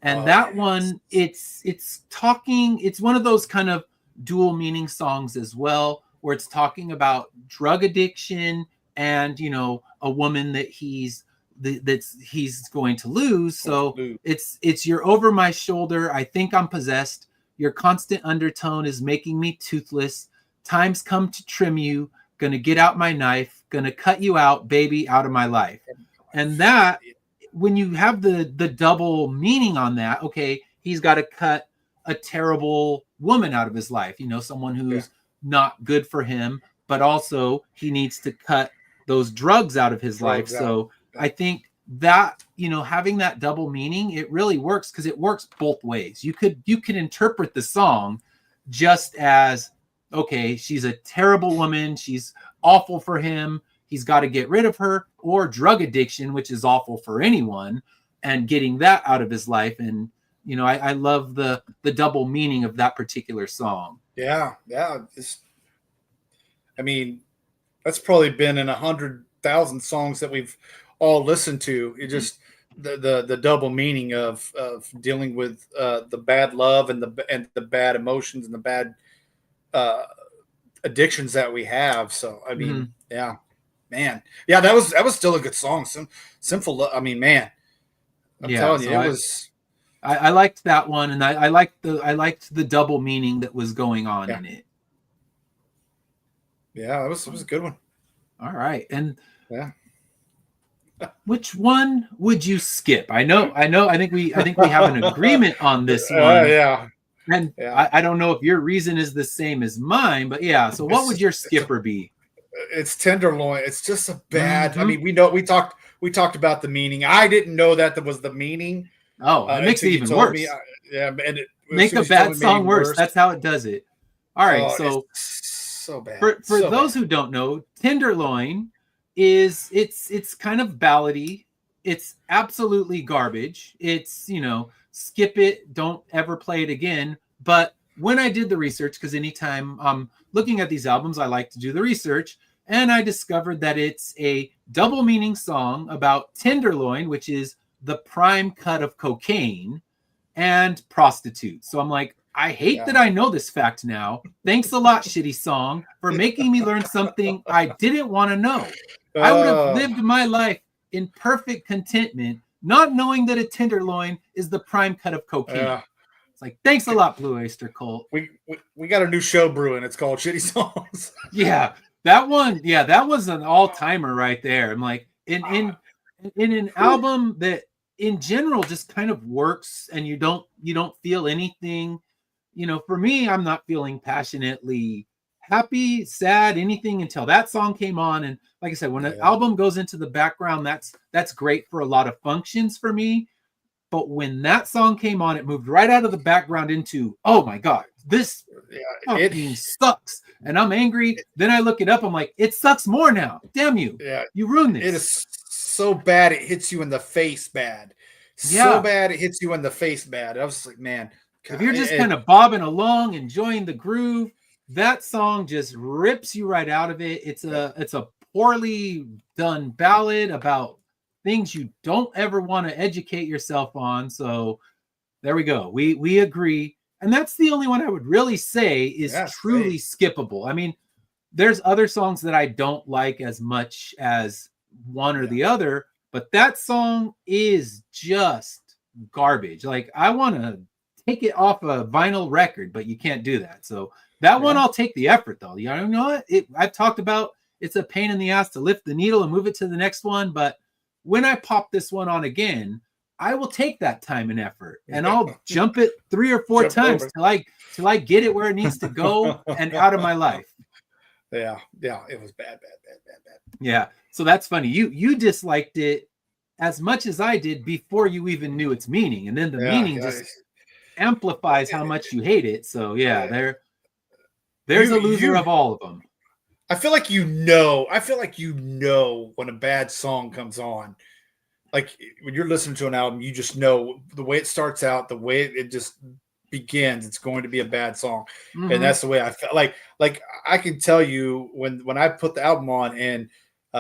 And that one, it's talking, it's one of those kind of dual meaning songs as well, where it's talking about drug addiction and, a woman that he's going to lose. So it's you're over my shoulder. I think I'm possessed. Your constant undertone is making me toothless. Time's come to trim you. Gonna get out my knife. Gonna cut you out, baby, out of my life. And that, when you have the double meaning on that, okay, he's got to cut a terrible woman out of his life, someone who's not good for him, but also he needs to cut those drugs out of his life. So I think that, having that double meaning, it really works because it works both ways. You could interpret the song just as, okay, she's a terrible woman. She's awful for him. He's got to get rid of her, or drug addiction, which is awful for anyone, and getting that out of his life. And, I love the double meaning of that particular song. Yeah. That's probably been in 100,000 songs that we've all listened to. It just, the double meaning of dealing with the bad love and the bad emotions and the bad addictions that we have. So, yeah. Man, yeah, that was still a good song. Sinful Love. Man, I'm telling you, it was. I liked that one, and I liked the double meaning that was going on in it. Yeah, it was a good one. All right, and which one would you skip? I think we have an agreement on this one. And I don't know if your reason is the same as mine, but yeah. So what would your skipper be? It's Tenderloin. It's just a bad. Mm-hmm. We talked about the meaning. I didn't know that was the meaning. Oh, it makes it even worse. And it make a bad song worse. That's how it does it. All right, so bad. For those who don't know, Tenderloin is it's kind of ballady. It's absolutely garbage. It's skip it, don't ever play it again. But when I did the research, because anytime I'm looking at these albums, I like to do the research. And I discovered that it's a double meaning song about tenderloin, which is the prime cut of cocaine, and prostitutes. So I'm like, I hate that I know this fact now. Thanks a lot, shitty song, for making me learn something I didn't want to know. I would have lived my life in perfect contentment, not knowing that a tenderloin is the prime cut of cocaine. It's like, thanks a lot, Blue Oyster Cult. We got a new show brewing. It's called Shitty Songs. Yeah. That one, that was an all-timer right there. I'm like, in an album that in general just kind of works, and you don't feel anything. For me, I'm not feeling passionately happy, sad, anything until that song came on. And like I said, when an album goes into the background, that's great for a lot of functions for me. But when that song came on, it moved right out of the background into, oh my God, this fucking sucks. And I'm angry. Then I look it up. I'm like, it sucks more now. Damn you. Yeah. You ruined this. It is so bad. It hits you in the face bad. So bad. It hits you in the face bad. I was like, man. God, if you're just kind of bobbing along, enjoying the groove, that song just rips you right out of it. It's a poorly done ballad about things you don't ever want to educate yourself on. So there we go. We agree. And that's the only one I would really say is truly skippable. There's other songs that I don't like as much as one or the other, but that song is just garbage. Like, I want to take it off a vinyl record, but you can't do that. So that one, I'll take the effort though. You know what? I've talked about it's a pain in the ass to lift the needle and move it to the next one, but when I pop this one on again, I will take that time and effort, and I'll jump it 3 or 4 times till I get it where it needs to go and out of my life. Yeah, it was bad. Yeah, so that's funny. You disliked it as much as I did before you even knew its meaning, and then the Yeah, meaning just amplifies how much you hate it. So yeah, there's a loser of all of them. I feel like when a bad song comes on. Like when you're listening to an album, you just know the way it starts out, the way it just begins, it's going to be a bad song. Mm-hmm. And that's the way I felt. Like I can tell you when I put the album on and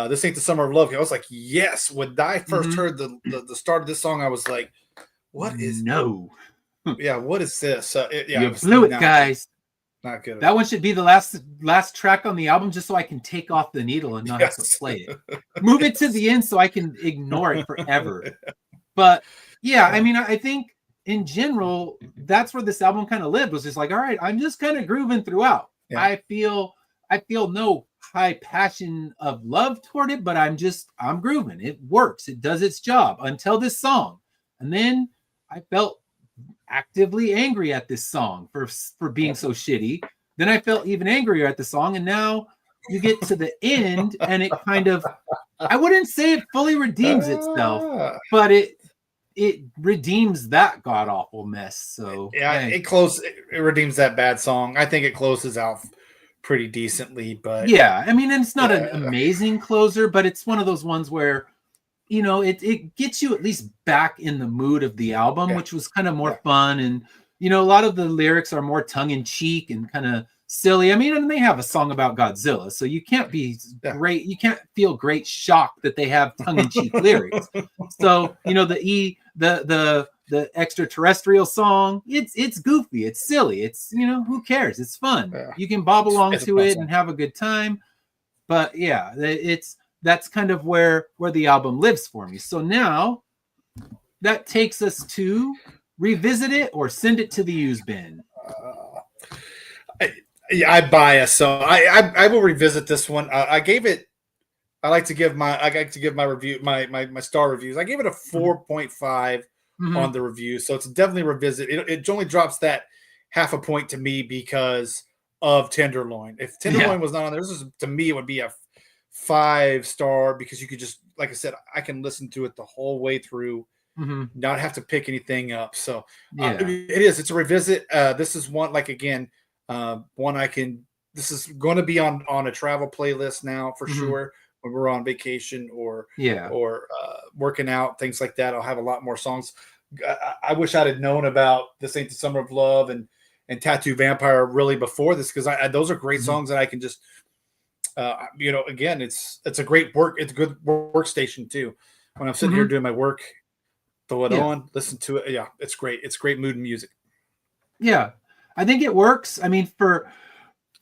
This Ain't the Summer of Love, I was like, yes. When I first heard the start of this song, I was like, what is what is this? You blew it, guys. Not good. That one should be the last track on the album, just so I can take off the needle and not have to play it. Move it to the end so I can ignore it forever. But yeah, I mean, I think in general, that's where this album kind of lived, was just like, all right, I'm just kind of grooving throughout. Yeah. I feel no high passion of love toward it, but I'm grooving. It works. It does its job until this song. And then I felt actively angry at this song for being so shitty. Then I felt even angrier at the song, and now you get to the end and it kind of, I wouldn't say it fully redeems itself, but it redeems that god awful mess. So yeah, it redeems that bad song. I think it closes out pretty decently, but yeah, I mean, and it's not an amazing closer, but it's one of those ones where, you know, it gets you at least back in the mood of the album, which was kind of more fun. And, you know, a lot of the lyrics are more tongue in cheek and kind of silly. I mean, and they have a song about Godzilla, so you can't be great. You can't feel great shock that they have tongue in cheek lyrics. So, you know, the extraterrestrial song, it's goofy, it's silly, it's, you know, who cares? It's fun. Yeah. You can bob along to it and have a good time. But yeah, that's kind of where the album lives for me. So now that takes us to revisit it or send it to the use bin. I bias, so I will revisit this one. I like to give my review, my star reviews. I gave it a 4.5 on the review, so it's definitely a revisit. It only drops that half a point to me because of Tenderloin. If Tenderloin was not on there, to me it would be a 5-star, because you could just, like I said, I can listen to it the whole way through, not have to pick anything up. So it's a revisit. This is one, like, again, one I can, this is going to be on a travel playlist now for sure, when we're on vacation or working out, things like that. I'll have a lot more songs. I wish I'd have known about This Ain't the Summer of Love and Tattoo Vampire really before this, because those are great songs that I can just you know, again, it's a great it's a good workstation too. When I'm sitting here doing my work, throw it on, listen to it. Yeah, it's great. It's great mood music. Yeah, I think it works. I mean, for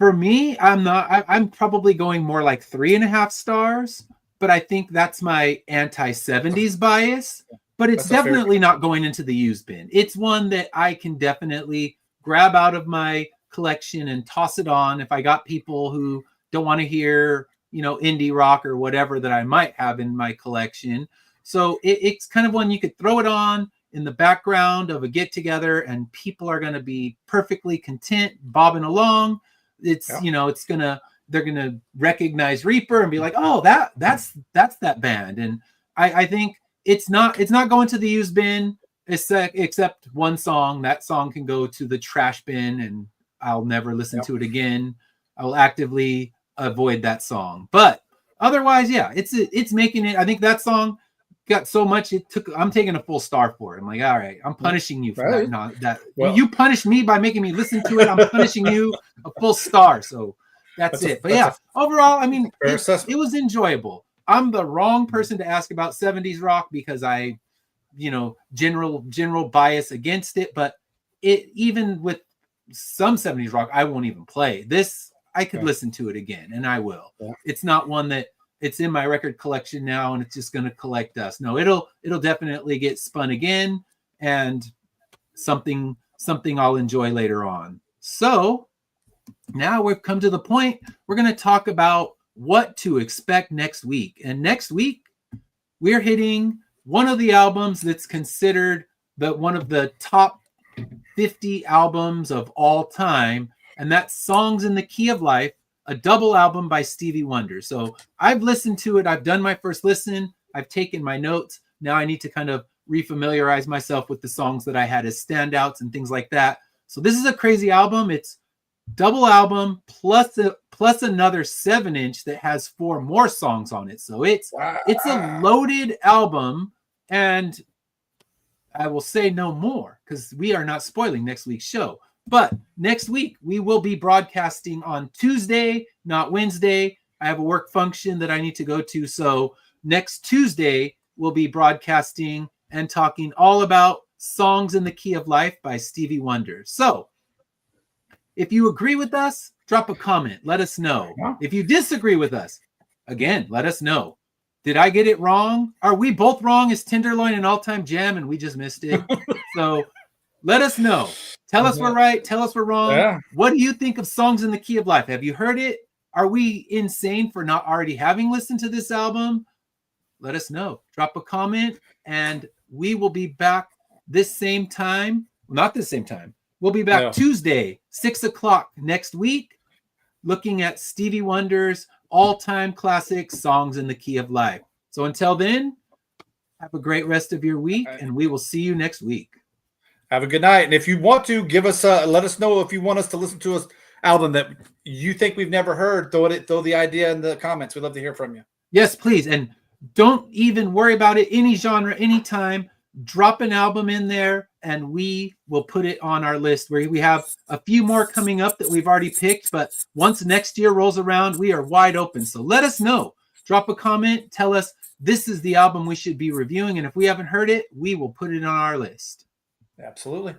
me, I'm probably going more like 3.5 stars, but I think that's my anti-70s bias. But it's definitely not going into the used bin. It's one that I can definitely grab out of my collection and toss it on if I got people who don't want to hear, you know, indie rock or whatever that I might have in my collection. So it's kind of one you could throw it on in the background of a get together, and people are going to be perfectly content bobbing along. It's you know, they're gonna recognize Reaper and be like, oh, that's that band. And I think it's not going to the used bin, except one song. That song can go to the trash bin, and I'll never listen to it again. I will actively avoid that song. But otherwise, yeah, it's making it. I think that song got so much I'm taking a full star for it. I'm like, all right, I'm punishing you for that. No, you punished me by making me listen to it. I'm punishing you a full star. So that's it. But yeah, overall, I mean, it was enjoyable. I'm the wrong person to ask about 70s rock because I, you know, general bias against it. But it, even with some 70s rock, I won't even play this. I could listen to it again, and I will. Yeah. It's not one that it's in my record collection now, and it's just going to collect dust. No, it'll definitely get spun again, and something I'll enjoy later on. So now we've come to the point we're going to talk about what to expect next week. And next week, we're hitting one of the albums that's considered one of the top 50 albums of all time. And that's Songs in the Key of Life a double album by Stevie Wonder. So I've listened to it. I've done my first listen. I've taken my notes. Now I need to kind of refamiliarize myself with the songs that I had as standouts and things like that. So this is a crazy album. It's double album plus another 7-inch that has 4 more songs on it. So it's a loaded album, and I will say no more because we are not spoiling next week's show. But next week we will be broadcasting on Tuesday, not Wednesday. I have a work function that I need to go to. So next Tuesday we'll be broadcasting and talking all about Songs in the Key of Life by Stevie Wonder. So if you agree with us, drop a comment. Let us know. If you disagree with us, again, let us know. Did I get it wrong? Are we both wrong? Is Tenderloin an all-time jam and we just missed it? So let us know. Tell us we're right. Tell us we're wrong. Yeah. What do you think of Songs in the Key of Life? Have you heard it? Are we insane for not already having listened to this album? Let us know. Drop a comment, and we will be back this same time. Not this same time. We'll be back Tuesday, 6 o'clock next week, looking at Stevie Wonder's all-time classic Songs in the Key of Life. So until then, have a great rest of your week, and we will see you next week. Have a good night. And if you want to, give us let us know if you want us to listen to an album that you think we've never heard. Throw the idea in the comments. We'd love to hear from you. Yes, please. And don't even worry about it. Any genre, anytime. Drop an album in there, and we will put it on our list. We have a few more coming up that we've already picked, but once next year rolls around, we are wide open. So let us know. Drop a comment. Tell us this is the album we should be reviewing, and if we haven't heard it, we will put it on our list. Absolutely.